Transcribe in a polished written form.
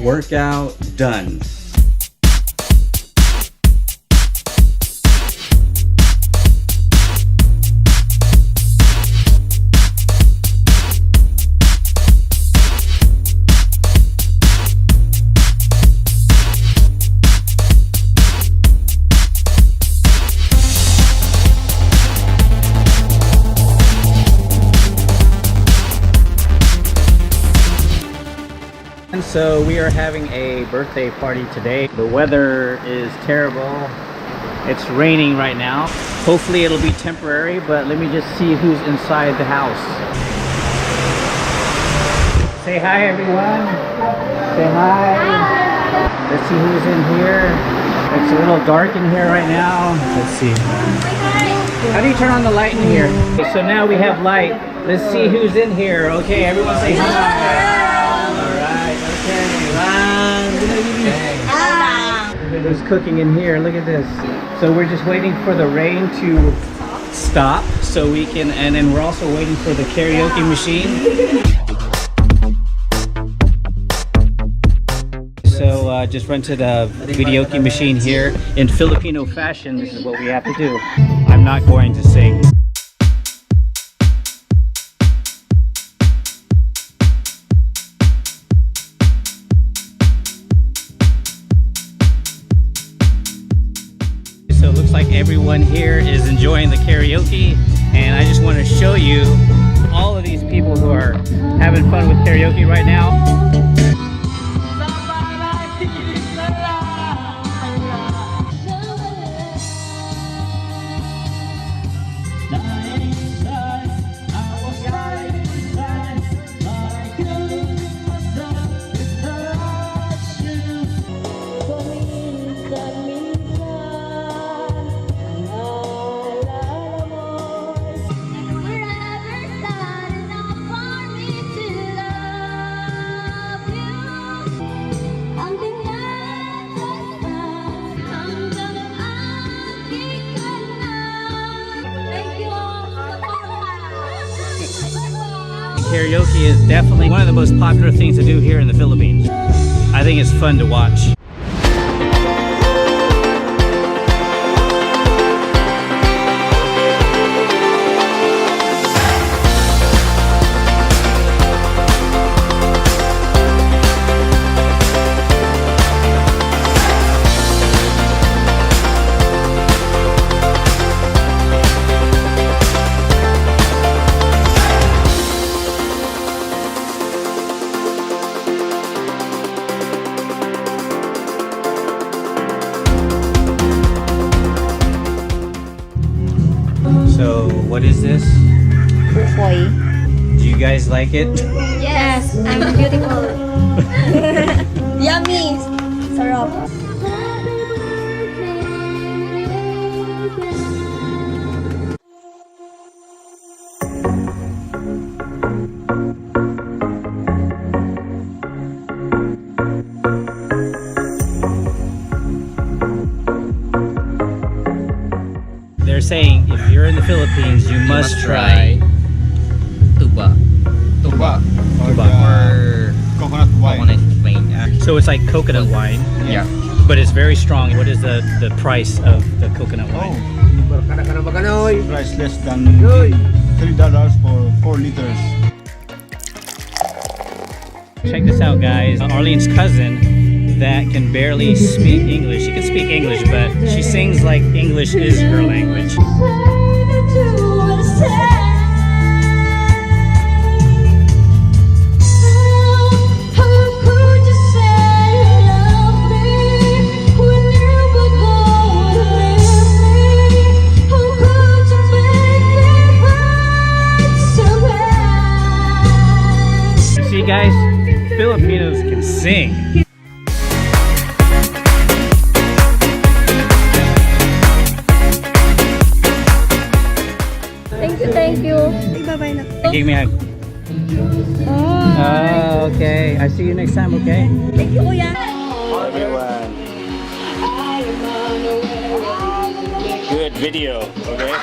Workout done. So we are having a birthday party today. The weather is terrible. It's raining right now. Hopefully it'll be temporary, but let me just see who's inside the house. Say hi, everyone. Say hi. Let's see who's in here. It's a little dark in here right now. Let's see. How do you turn on the light in here? Okay, so now we have light. Let's see who's in here. Okay, everyone say hi. There's cooking in here. Look at this. So we're just waiting for the rain to stop so we can, and then we're also waiting for the karaoke machine. So just rented a videoke machine here. In Filipino fashion, this is what we have to do. I'm not going to sing. So it looks like everyone here is enjoying the karaoke, and I just want to show you all of these people who are having fun with karaoke right now. Karaoke is definitely one of the most popular things to do here in the Philippines. I think it's fun to watch. So, what is this? Buhi. Do you guys like it? Yes, I'm beautiful. Yummy. Sarap. They're saying if you're in the Philippines, you must try tuba or coconut wine. So it's like coconut wine. Yeah. But it's very strong. What is the price of the coconut wine? Price less than $3 for 4 liters. Check this out, guys. Arlene's cousin that can barely speak English. She can speak English, but she sings like English is her language. See, guys, Filipinos can sing. Thank you. Bye-bye na. Give me a hug. Oh, okay. I see you next time, okay? Thank you, kuya. Everyone. Good video, okay?